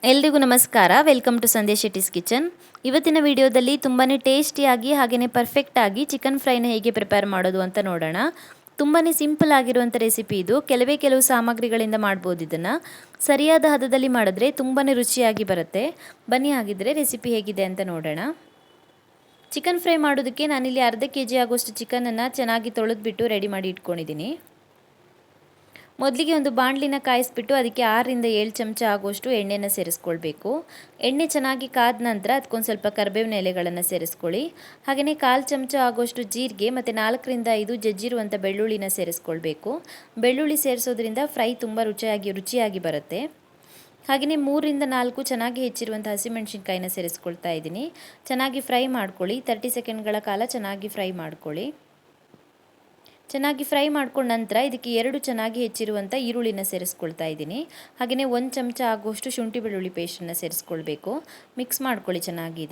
ಎಲ್ರಿಗೂ ನಮಸ್ಕಾರ. Welcome to Shetty's kitchen. ಇವತ್ತಿನ ವಿಡಿಯೋದಲ್ಲಿ ತುಂಬಾ ಟೇಸ್ಟಿಯಾಗಿ ಹಾಗೆಯೇ ಪರ್ಫೆಕ್ಟಾಗಿ ಚಿಕನ್ ಫ್ರೈನ ಹೇಗೆ ಪ್ರಿಪೇರ್ ಮಾಡೋದು ಅಂತ ನೋಡೋಣ. ತುಂಬಾ ಸಿಂಪಲ್ ಆಗಿರುವಂಥ ರೆಸಿಪಿ ಇದು. ಕೆಲವು ಸಾಮಗ್ರಿಗಳಿಂದ ಮಾಡ್ಬೋದು. ಇದನ್ನು ಸರಿಯಾದ ಹದದಲ್ಲಿ ಮಾಡಿದ್ರೆ ತುಂಬಾ ರುಚಿಯಾಗಿ ಬರುತ್ತೆ. ಬನ್ನಿ ಹಾಗಿದ್ರೆ ರೆಸಿಪಿ ಹೇಗಿದೆ ಅಂತ ನೋಡೋಣ. ಚಿಕನ್ ಫ್ರೈ ಮಾಡೋದಕ್ಕೆ ನಾನಿಲ್ಲಿ ಅರ್ಧ kg ಆಗುವಷ್ಟು ಚಿಕನನ್ನು ಚೆನ್ನಾಗಿ ತೊಳೆದ್ಬಿಟ್ಟು ರೆಡಿ ಮಾಡಿ ಇಟ್ಕೊಂಡಿದ್ದೀನಿ. ಮೊದಲಿಗೆ ಒಂದು ಬಾಣಲಿನ ಕಾಯಿಸ್ಬಿಟ್ಟು ಅದಕ್ಕೆ 6ರಿಂದ 7 ಚಮಚ ಆಗುವಷ್ಟು ಎಣ್ಣೆನ ಸೇರಿಸ್ಕೊಳ್ಬೇಕು. ಎಣ್ಣೆ ಚೆನ್ನಾಗಿ ಕಾದ ನಂತರ ಅದಕ್ಕೊಂದು ಸ್ವಲ್ಪ ಕರಿಬೇವಿನ ಎಲೆಗಳನ್ನು ಸೇರಿಸ್ಕೊಳ್ಳಿ. ಹಾಗೆಯೇ 1/4 ಚಮಚ ಆಗುವಷ್ಟು ಜೀರಿಗೆ ಮತ್ತು 4ರಿಂದ 5 ಜಜ್ಜಿರುವಂಥ ಬೆಳ್ಳುಳ್ಳಿನ ಸೇರಿಸ್ಕೊಳ್ಬೇಕು. ಬೆಳ್ಳುಳ್ಳಿ ಸೇರಿಸೋದ್ರಿಂದ ಫ್ರೈ ತುಂಬ ರುಚಿಯಾಗಿ ಬರುತ್ತೆ. ಹಾಗೆಯೇ 3ರಿಂದ 4 ಚೆನ್ನಾಗಿ ಹೆಚ್ಚಿರುವಂಥ ಹಸಿಮೆಣಸಿನ್ಕಾಯಿನ ಸೇರಿಸ್ಕೊಳ್ತಾ ಇದ್ದೀನಿ. ಚೆನ್ನಾಗಿ ಫ್ರೈ ಮಾಡ್ಕೊಳ್ಳಿ. 30 ಸೆಕೆಂಡ್ಗಳ ಕಾಲ ಚೆನ್ನಾಗಿ ಫ್ರೈ ಮಾಡ್ಕೊಳ್ಳಿ. ಚೆನ್ನಾಗಿ ಫ್ರೈ ಮಾಡ್ಕೊಂಡ ನಂತರ ಇದಕ್ಕೆ 2 ಚೆನ್ನಾಗಿ ಹೆಚ್ಚಿರುವಂಥ ಈರುಳ್ಳಿನ ಸೇರಿಸ್ಕೊಳ್ತಾ ಇದ್ದೀನಿ. ಹಾಗೆಯೇ 1 ಚಮಚ ಆಗುವಷ್ಟು ಶುಂಠಿ ಬೆಳ್ಳುಳ್ಳಿ ಪೇಸ್ಟನ್ನು ಸೇರಿಸ್ಕೊಳ್ಬೇಕು. ಮಿಕ್ಸ್ ಮಾಡ್ಕೊಳ್ಳಿ ಚೆನ್ನಾಗಿ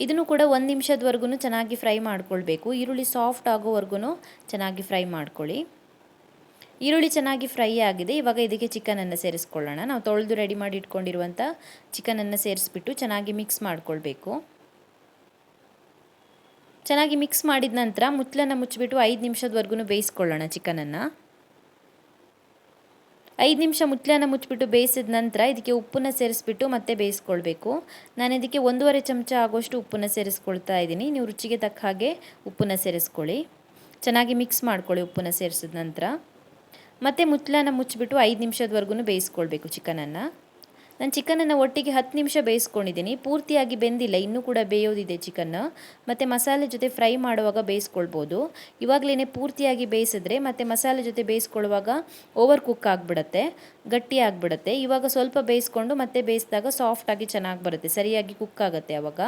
ಇದನ್ನು ಕೂಡ 1 ನಿಮಿಷದವರೆಗೂ ಚೆನ್ನಾಗಿ ಫ್ರೈ ಮಾಡ್ಕೊಳ್ಬೇಕು. ಈರುಳ್ಳಿ ಸಾಫ್ಟ್ ಆಗೋವರೆಗೂ ಚೆನ್ನಾಗಿ ಫ್ರೈ ಮಾಡ್ಕೊಳ್ಳಿ. ಈರುಳ್ಳಿ ಚೆನ್ನಾಗಿ ಫ್ರೈ ಆಗಿದೆ. ಇವಾಗ ಇದಕ್ಕೆ ಚಿಕನನ್ನು ಸೇರಿಸ್ಕೊಳ್ಳೋಣ. ನಾವು ತೊಳೆದು ರೆಡಿ ಮಾಡಿ ಇಟ್ಕೊಂಡಿರುವಂಥ ಚಿಕನನ್ನು ಸೇರಿಸ್ಬಿಟ್ಟು ಚೆನ್ನಾಗಿ ಮಿಕ್ಸ್ ಮಾಡ್ಕೊಳ್ಬೇಕು. ಚೆನ್ನಾಗಿ ಮಿಕ್ಸ್ ಮಾಡಿದ ನಂತರ ಮುಚ್ಚಳನ ಮುಚ್ಚಿಬಿಟ್ಟು 5 ನಿಮಿಷದವರೆಗೂ ಬೇಯಿಸ್ಕೊಳ್ಳೋಣ ಚಿಕನನ್ನು. 5 ನಿಮಿಷ ಮುಚ್ಚಳನ ಮುಚ್ಚಿಬಿಟ್ಟು ಬೇಯಿಸಿದ ನಂತರ ಇದಕ್ಕೆ ಉಪ್ಪನ್ನು ಸೇರಿಸ್ಬಿಟ್ಟು ಮತ್ತೆ ಬೇಯಿಸ್ಕೊಳ್ಬೇಕು. ನಾನು ಇದಕ್ಕೆ 1.5 ಚಮಚ ಆಗುವಷ್ಟು ಉಪ್ಪನ್ನು ಸೇರಿಸ್ಕೊಳ್ತಾ ಇದ್ದೀನಿ. ನೀವು ರುಚಿಗೆ ತಕ್ಕ ಹಾಗೆ ಉಪ್ಪನ್ನು ಸೇರಿಸ್ಕೊಳ್ಳಿ. ಚೆನ್ನಾಗಿ ಮಿಕ್ಸ್ ಮಾಡ್ಕೊಳ್ಳಿ. ಉಪ್ಪನ್ನು ಸೇರಿಸಿದ ನಂತರ ಮತ್ತೆ ಮುಚ್ಚಳನ ಮುಚ್ಚಿಬಿಟ್ಟು 5 ನಿಮಿಷದವರೆಗೂ ಬೇಯಿಸ್ಕೊಳ್ಬೇಕು ಚಿಕನನ್ನು. ನಾನು ಚಿಕನನ್ನು ಒಟ್ಟಿಗೆ 10 ನಿಮಿಷ ಬೇಯಿಸ್ಕೊಂಡಿದ್ದೀನಿ. ಪೂರ್ತಿಯಾಗಿ ಬೆಂದಿಲ್ಲ, ಇನ್ನೂ ಕೂಡ ಬೇಯೋದಿದೆ ಚಿಕನ್ನು. ಮತ್ತು ಮಸಾಲೆ ಜೊತೆ ಫ್ರೈ ಮಾಡುವಾಗ ಬೇಯಿಸ್ಕೊಳ್ಬೋದು. ಇವಾಗಲೇ ಪೂರ್ತಿಯಾಗಿ ಬೇಯಿಸಿದ್ರೆ ಮತ್ತು ಮಸಾಲೆ ಜೊತೆ ಬೇಯಿಸ್ಕೊಳ್ಳುವಾಗ ಓವರ್ ಕುಕ್ ಆಗಿಬಿಡುತ್ತೆ, ಗಟ್ಟಿ ಆಗಿಬಿಡುತ್ತೆ. ಇವಾಗ ಸ್ವಲ್ಪ ಬೇಯಿಸ್ಕೊಂಡು ಮತ್ತೆ ಬೇಯಿಸಿದಾಗ ಸಾಫ್ಟಾಗಿ ಚೆನ್ನಾಗಿ ಬರುತ್ತೆ, ಸರಿಯಾಗಿ ಕುಕ್ ಆಗುತ್ತೆ. ಆವಾಗ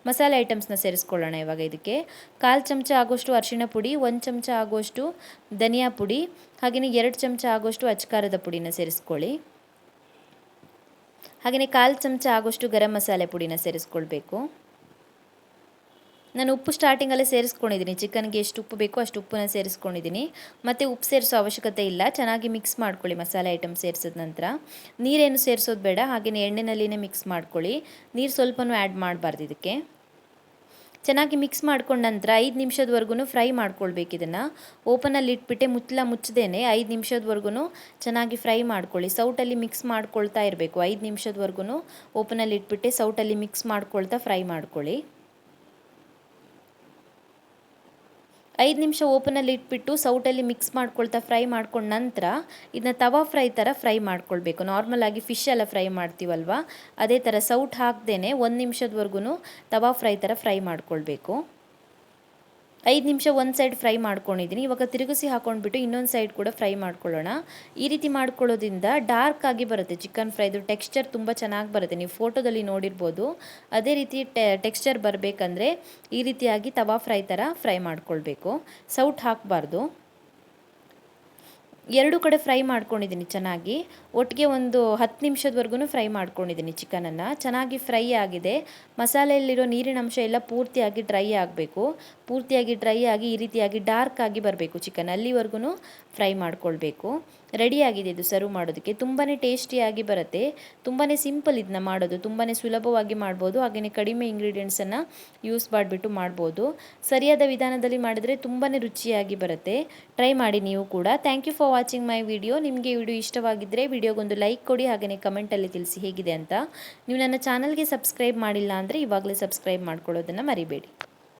ಮಸಾಲೆ ಐಟಮ್ಸ್ನ ಸೇರಿಸ್ಕೊಳ್ಳೋಣ. ಇವಾಗ ಇದಕ್ಕೆ 1/4 ಚಮಚ ಆಗುವಷ್ಟು ಅರಿಶಿಣ ಪುಡಿ, 1 ಚಮಚ ಆಗುವಷ್ಟು ಧನಿಯಾ ಪುಡಿ, ಹಾಗೆಯೇ 2 ಚಮಚ ಆಗುವಷ್ಟು ಅಚ್ಕಾರದ ಪುಡಿನ ಸೇರಿಸ್ಕೊಳ್ಳಿ. ಹಾಗೆಯೇ 1/4 ಚಮಚ ಆಗುವಷ್ಟು ಗರಂ ಮಸಾಲೆ ಪುಡಿನ ಸೇರಿಸ್ಕೊಳ್ಬೇಕು. ನಾನು ಉಪ್ಪು ಸ್ಟಾರ್ಟಿಂಗಲ್ಲೇ ಸೇರಿಸ್ಕೊಂಡಿದ್ದೀನಿ. ಚಿಕನ್ಗೆ ಎಷ್ಟು ಉಪ್ಪು ಬೇಕೋ ಅಷ್ಟು ಉಪ್ಪನ್ನು ಸೇರಿಸ್ಕೊಂಡಿದ್ದೀನಿ. ಮತ್ತು ಉಪ್ಪು ಸೇರಿಸೋ ಅವಶ್ಯಕತೆ ಇಲ್ಲ. ಚೆನ್ನಾಗಿ ಮಿಕ್ಸ್ ಮಾಡ್ಕೊಳ್ಳಿ. ಮಸಾಲೆ ಐಟಮ್ ಸೇರಿಸಿದ ನಂತರ ನೀರೇನು ಸೇರಿಸೋದು ಬೇಡ. ಹಾಗೆಯೇ ಎಣ್ಣೆನಲ್ಲಿನೇ ಮಿಕ್ಸ್ ಮಾಡ್ಕೊಳ್ಳಿ. ನೀರು ಸ್ವಲ್ಪನೂ ಆ್ಯಡ್ ಮಾಡಬಾರ್ದು ಇದಕ್ಕೆ. ಚೆನ್ನಾಗಿ ಮಿಕ್ಸ್ ಮಾಡ್ಕೊಂಡ ನಂತರ 5 ನಿಮಿಷದವರೆಗೂ ಫ್ರೈ ಮಾಡ್ಕೊಳ್ಬೇಕು. ಇದನ್ನು ಓಪನಲ್ಲಿ ಇಟ್ಬಿಟ್ಟೆ ಮುಚ್ಚದೇನೆ 5 ನಿಮಿಷದವರೆಗೂ ಚೆನ್ನಾಗಿ ಫ್ರೈ ಮಾಡ್ಕೊಳ್ಳಿ. ಸೌಟಲ್ಲಿ ಮಿಕ್ಸ್ ಮಾಡ್ಕೊಳ್ತಾ ಇರಬೇಕು. 5 ನಿಮಿಷದವರೆಗೂ ಓಪನಲ್ಲಿ ಇಟ್ಬಿಟ್ಟೆ ಸೌಟಲ್ಲಿ ಮಿಕ್ಸ್ ಮಾಡ್ಕೊಳ್ತಾ ಫ್ರೈ ಮಾಡ್ಕೊಳ್ಳಿ. 5 ನಿಮಿಷ ಓಪನಲ್ಲಿ ಇಟ್ಬಿಟ್ಟು ಸೌಟಲ್ಲಿ ಮಿಕ್ಸ್ ಮಾಡ್ಕೊಳ್ತಾ ಫ್ರೈ ಮಾಡ್ಕೊಂಡ ನಂತರ ಇದನ್ನ ತವಾ ಫ್ರೈ ಥರ ಫ್ರೈ ಮಾಡ್ಕೊಳ್ಬೇಕು. ನಾರ್ಮಲಾಗಿ ಫಿಶ್ ಎಲ್ಲ ಫ್ರೈ ಮಾಡ್ತೀವಲ್ವ, ಅದೇ ಥರ ಸೌಟ್ ಹಾಕ್ದೇನೆ 1 ನಿಮಿಷದವರೆಗೂ ತವಾ ಫ್ರೈ ಥರ ಫ್ರೈ ಮಾಡ್ಕೊಳ್ಬೇಕು. 5 ನಿಮಿಷ ಒಂದು ಸೈಡ್ ಫ್ರೈ ಮಾಡ್ಕೊಂಡಿದ್ದೀನಿ. ಇವಾಗ ತಿರುಗಿಸಿ ಹಾಕೊಂಡ್ಬಿಟ್ಟು ಇನ್ನೊಂದು ಸೈಡ್ ಕೂಡ ಫ್ರೈ ಮಾಡ್ಕೊಳ್ಳೋಣ. ಈ ರೀತಿ ಮಾಡ್ಕೊಳ್ಳೋದ್ರಿಂದ ಡಾರ್ಕ್ ಆಗಿ ಬರುತ್ತೆ ಚಿಕನ್ ಫ್ರೈದು. ಟೆಕ್ಸ್ಚರ್ ತುಂಬ ಚೆನ್ನಾಗಿ ಬರುತ್ತೆ. ನೀವು ಫೋಟೋದಲ್ಲಿ ನೋಡಿರ್ಬೋದು. ಅದೇ ರೀತಿ ಟೆಕ್ಸ್ಚರ್ ಬರಬೇಕಂದ್ರೆ ಈ ರೀತಿಯಾಗಿ ತವಾ ಫ್ರೈ ಥರ ಫ್ರೈ ಮಾಡ್ಕೊಳ್ಬೇಕು. ಸೌಟ್ ಹಾಕಬಾರ್ದು. 2 ಕಡೆ ಫ್ರೈ ಮಾಡ್ಕೊಂಡಿದ್ದೀನಿ ಚೆನ್ನಾಗಿ. ಒಟ್ಟಿಗೆ ಒಂದು 10 ನಿಮಿಷದವರೆಗೂ ಫ್ರೈ ಮಾಡ್ಕೊಂಡಿದ್ದೀನಿ ಚಿಕನನ್ನು. ಚೆನ್ನಾಗಿ ಫ್ರೈ ಆಗಿದೆ. ಮಸಾಲೆಯಲ್ಲಿರೋ ನೀರಿನ ಅಂಶ ಎಲ್ಲ ಪೂರ್ತಿಯಾಗಿ ಡ್ರೈ ಆಗಬೇಕು. ಪೂರ್ತಿಯಾಗಿ ಡ್ರೈ ಆಗಿ ಈ ರೀತಿಯಾಗಿ ಡಾರ್ಕ್ ಆಗಿ ಬರಬೇಕು ಚಿಕನ್. ಅಲ್ಲಿವರೆಗೂ ಫ್ರೈ ಮಾಡ್ಕೊಳ್ಬೇಕು. ರೆಡಿಯಾಗಿದೆ ಇದು ಸರ್ವ್ ಮಾಡೋದಕ್ಕೆ. ತುಂಬಾ ಟೇಸ್ಟಿಯಾಗಿ ಬರುತ್ತೆ. ತುಂಬಾ ಸಿಂಪಲ್ ಇದನ್ನ ಮಾಡೋದು. ತುಂಬಾ ಸುಲಭವಾಗಿ ಮಾಡ್ಬೋದು. ಹಾಗೆಯೇ ಕಡಿಮೆ ಇಂಗ್ರೀಡಿಯೆಂಟ್ಸನ್ನು ಯೂಸ್ ಮಾಡಿಬಿಟ್ಟು ಮಾಡ್ಬೋದು. ಸರಿಯಾದ ವಿಧಾನದಲ್ಲಿ ಮಾಡಿದರೆ ತುಂಬಾ ರುಚಿಯಾಗಿ ಬರುತ್ತೆ. ಟ್ರೈ ಮಾಡಿ ನೀವು ಕೂಡ. Thank you for watching my video. ನಿಮಗೆ ವಿಡಿಯೋ ಇಷ್ಟವಾಗಿದ್ದರೆ ವಿಡಿಯೋಗೊಂದು ಲೈಕ್ ಕೊಡಿ. ಹಾಗೆಯೇ ಕಮೆಂಟಲ್ಲಿ ತಿಳಿಸಿ ಹೇಗಿದೆ ಅಂತ. ನೀವು ನನ್ನ ಚಾನಲ್ಗೆ ಸಬ್ಸ್ಕ್ರೈಬ್ ಮಾಡಿಲ್ಲ ಅಂದರೆ ಇವಾಗಲೇ ಸಬ್ಸ್ಕ್ರೈಬ್ ಮಾಡ್ಕೊಳ್ಳೋದನ್ನು ಮರಿಬೇಡಿ.